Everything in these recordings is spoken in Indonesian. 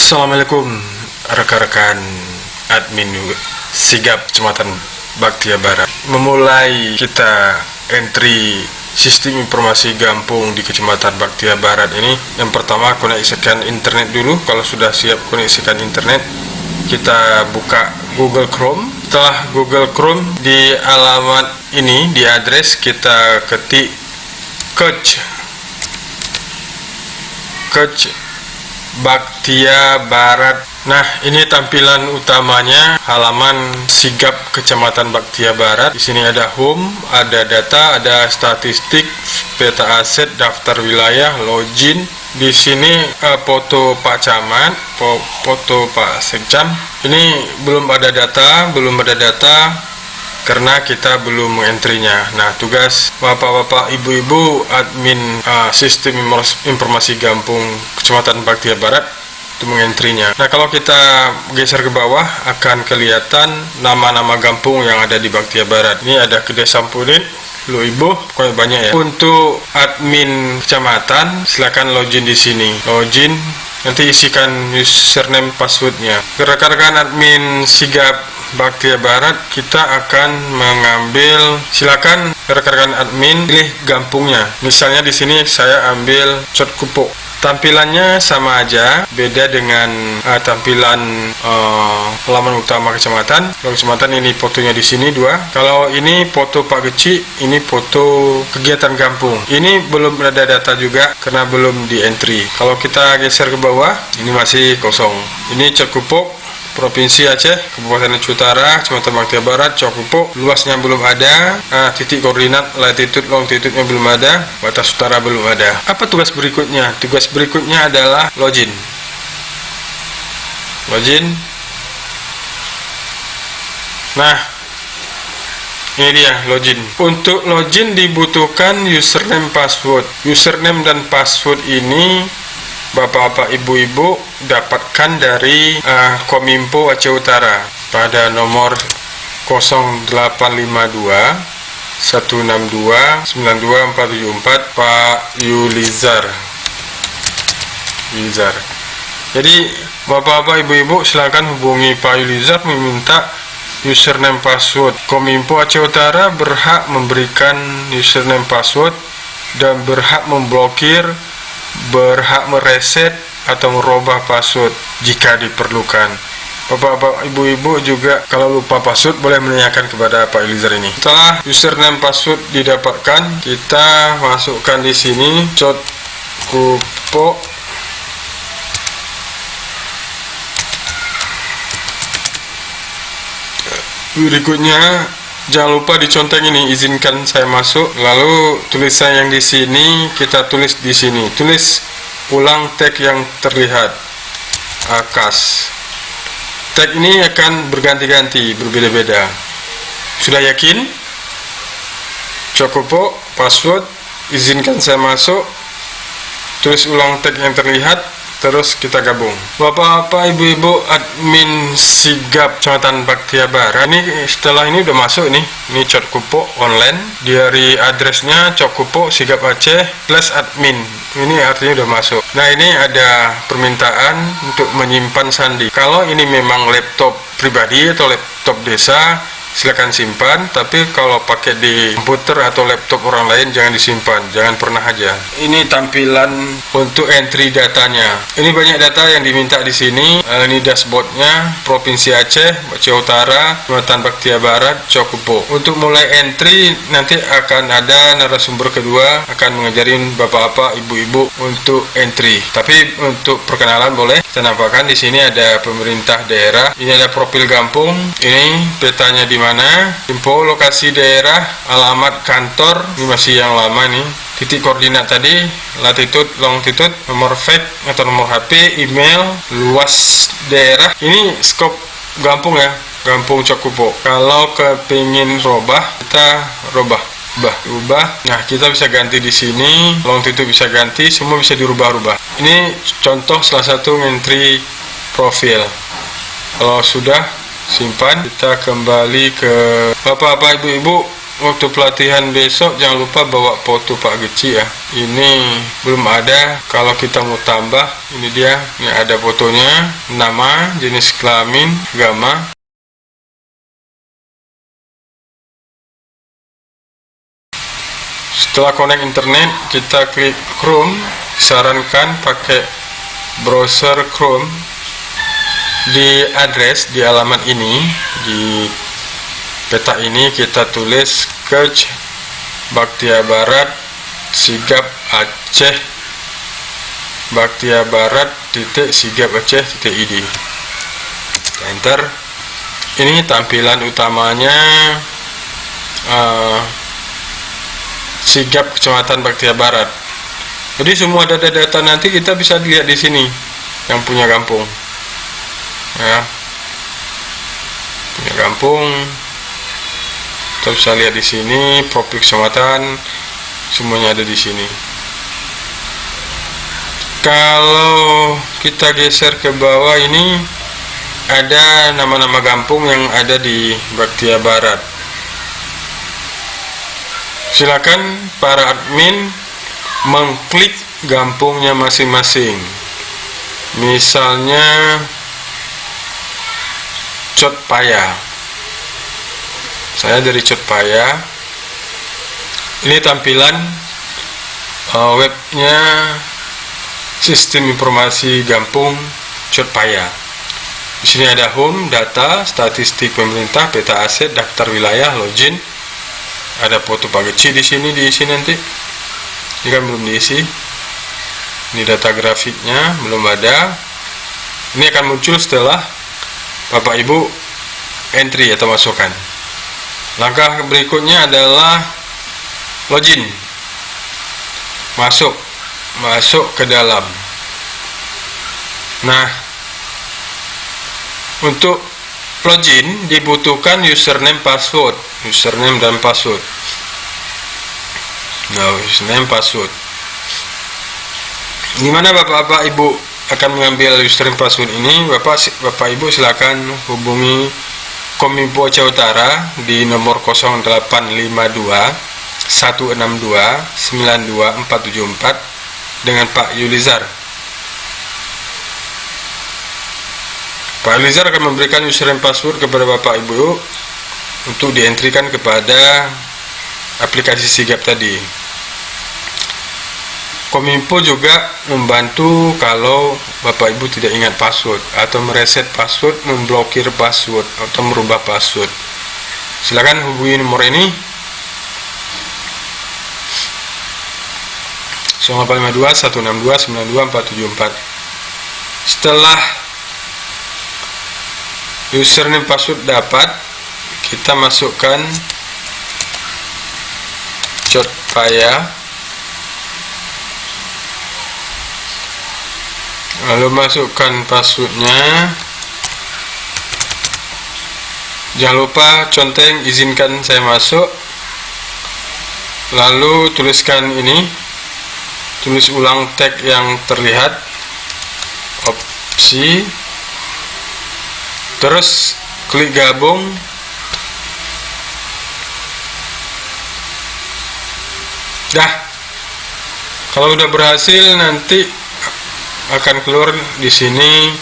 Assalamualaikum rekan-rekan admin Sigap Kecamatan Baktia Barat. Memulai kita entry sistem informasi Gampung di Kecamatan Baktia Barat ini, yang pertama koneksikan internet dulu. Kalau sudah siap koneksikan internet, kita buka Google Chrome. Setelah Google Chrome, di alamat ini, di address kita ketik Kec Baktia Barat. Nah, ini tampilan utamanya halaman Sigap Kecamatan Baktia Barat. Di sini ada home, ada data, ada statistik, peta aset, daftar wilayah, login. Di sini foto Pak Camat, foto Pak Sekcam. Ini belum ada data karena kita belum mengentrinya. Nah, tugas bapak-bapak, ibu-ibu admin sistem informasi Gampung Kecamatan Baktia Barat untuk mengentrinya. Nah, kalau kita geser ke bawah akan kelihatan nama-nama gampung yang ada di Baktia Barat. Ini ada Kedai Sampunit, Lu Ibu, pokoknya banyak ya. Untuk admin kecamatan silakan login di sini. Login, nanti isikan username passwordnya. Rekan-rekan admin Sigap Baktia Barat, kita akan mengambil, silakan rekan-rekan admin pilih gampungnya. Misalnya di sini saya ambil Cotkupo. Tampilannya sama aja, beda dengan tampilan halaman utama kecamatan. Kalau kecamatan ini fotonya di sini dua. Kalau ini foto Pak Geci, ini foto kegiatan kampung. Ini belum ada data juga karena belum di entry. Kalau kita geser ke bawah, ini masih kosong. Ini Cotkupo, Provinsi Aceh, Kabupaten Aceh Utara, Kecamatan Baktia Barat, Cotkupo. Luasnya belum ada, titik koordinat, latitude, longitude-nya belum ada, batas utara belum ada. Apa tugas berikutnya? Tugas berikutnya adalah login. Nah, ini dia login. Untuk login dibutuhkan username password. Username dan password ini bapak-bapak, ibu-ibu dapatkan dari Kominfo Aceh Utara pada nomor 0852 162 92474 Pak Yulizar. Jadi bapak-bapak, ibu-ibu silakan hubungi Pak Yulizar meminta username password. Kominfo Aceh Utara berhak memberikan username password dan berhak memblokir, berhak mereset atau merubah password jika diperlukan. Bapak-bapak, ibu-ibu juga kalau lupa password boleh menanyakan kepada Pak Elizar ini. Setelah username password didapatkan, kita masukkan di sini Cotkupo. Berikutnya jangan lupa diconteng ini, izinkan saya masuk. Lalu tulisan yang di sini kita tulis di sini. Tulis ulang tag yang terlihat. Akas. Tag ini akan berganti-ganti, berbeda-beda. Sudah yakin? Cotkupo, password, izinkan saya masuk. Tulis ulang tag yang terlihat. Terus kita gabung. Bapak-bapak, ibu-ibu admin Sigap Kecamatan Baktia Barat, ini setelah ini udah masuk nih. Ini Cotkupo online. Dari addressnya Cotkupo Sigap Aceh /admin. Ini artinya udah masuk. Nah, ini ada permintaan untuk menyimpan sandi. Kalau ini memang laptop pribadi atau laptop desa, silakan simpan. Tapi kalau pakai di komputer atau laptop orang lain jangan disimpan, jangan pernah aja. Ini tampilan untuk entry datanya. Ini banyak data yang diminta di sini. Ini dashboardnya Provinsi Aceh, Aceh Utara, Kecamatan Baktia Barat, Cotkupo. Untuk mulai entry nanti akan ada narasumber kedua akan mengajarin bapak-bapak, ibu-ibu untuk entry. Tapi untuk perkenalan boleh kita nampakkan di sini ada pemerintah daerah. Ini ada profil kampung. Ini petanya di mana, info lokasi daerah, alamat kantor, ini masih yang lama nih. Titik koordinat tadi, latitude, longitude, nomor fax atau nomor HP, email, luas daerah. Ini skop Gampung ya, Gampung Cotkupo. Kalau kepingin robah, kita ubah. Nah, kita bisa ganti di sini, longitude bisa ganti, semua bisa dirubah-rubah. Ini contoh salah satu entry profil. Kalau sudah simpan, kita kembali ke bapak-bapak, ibu-ibu waktu pelatihan besok jangan lupa bawa foto Pak Geci ya. Ini belum ada. Kalau kita mau tambah, ini dia. Ini ada fotonya, nama, jenis kelamin, agama. Setelah connect internet, kita klik Chrome. Sarankan pakai browser Chrome. Di address di alamat ini, di peta ini kita tulis search Bachtia Barat Sigap Aceh, Bachtia Barat Sigap Aceh id. Enter. Ini tampilan utamanya Sigap Kecamatan Bachtia Barat. Jadi semua data-data nanti kita bisa lihat di sini yang punya kampung. Ya, punya kampung kita bisa lihat di sini, profil kecamatan semuanya ada di sini. Kalau kita geser ke bawah, ini ada nama-nama kampung yang ada di Bachtia Barat. Silakan para admin mengklik kampungnya masing-masing. Misalnya Cotpaya. Saya dari Cotpaya. Ini tampilan webnya Sistem Informasi Kampung Cotpaya. Di sini ada home, data, statistik pemerintah, peta aset, daftar wilayah, login. Ada foto Pak Geci di sini diisi nanti. Ini kan belum diisi. Ini data grafiknya belum ada. Ini akan muncul setelah Bapak Ibu entry atau masukkan. Langkah berikutnya adalah login. Masuk ke dalam. Nah, untuk login dibutuhkan username dan password. Nah, username password. Gimana Bapak Ibu akan mengambil username password ini? Bapak Ibu silakan hubungi Kominfo Aceh Utara di nomor 0852 162 92474 dengan Pak Yulizar. Pak Yulizar akan memberikan username password kepada Bapak Ibu untuk dientrikan kepada aplikasi Sigap tadi. Kominfo juga membantu kalau Bapak Ibu tidak ingat password atau mereset password, memblokir password atau merubah password. Silakan hubungi nomor ini 0852 162 92474. Setelah username password dapat, kita masukkan Cotpaya. Lalu masukkan passwordnya. Jangan lupa conteng izinkan saya masuk. Lalu tuliskan ini, tulis ulang tag yang terlihat, opsi, terus klik gabung. Dah, kalau udah berhasil nanti akan keluar di sini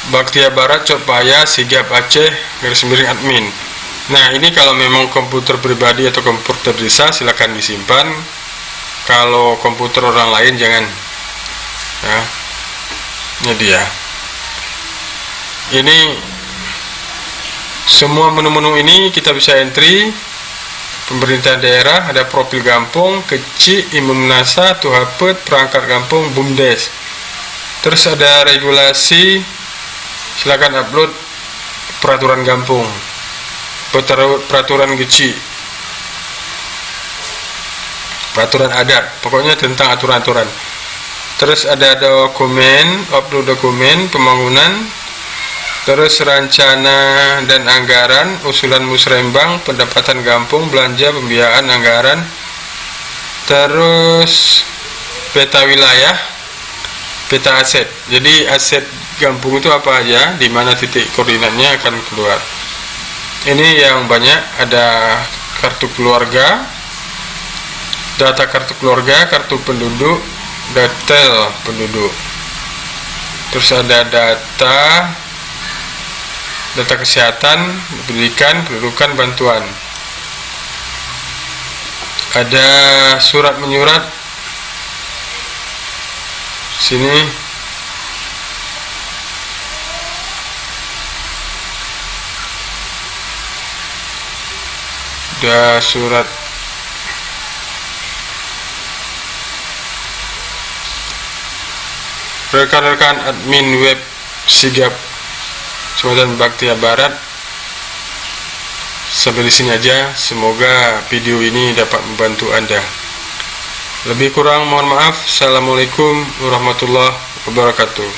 Bachtia Barat Cotpaya Sigap Aceh _admin. Nah, ini kalau memang komputer pribadi atau komputer desa silakan disimpan. Kalau komputer orang lain jangan. Ya, ini dia. Ini semua menu-menu ini kita bisa entry. Pemerintah daerah, ada profil kampung, kecil, imunasa, tuhapet, perangkat kampung, bumdes. Terus ada regulasi, silakan upload peraturan kampung, peraturan kecil, peraturan adat, pokoknya tentang aturan-aturan. Terus ada dokumen, upload dokumen pembangunan, terus rencana dan anggaran, usulan musrembang, pendapatan kampung, belanja, pembiayaan, anggaran, terus peta wilayah, peta aset. Jadi aset kampung itu apa aja, di mana titik koordinatnya akan keluar. Ini yang banyak, ada kartu keluarga, data kartu keluarga, kartu penduduk, detail penduduk. Terus ada data kesehatan, pendidikan, pendudukan, bantuan. Ada surat menyurat sini. Ada surat rekan-rekan admin web Sigap Kecamatan Baktia Barat. Sampai di sini aja. Semoga video ini dapat membantu Anda. Lebih kurang mohon maaf. Assalamualaikum warahmatullahi wabarakatuh.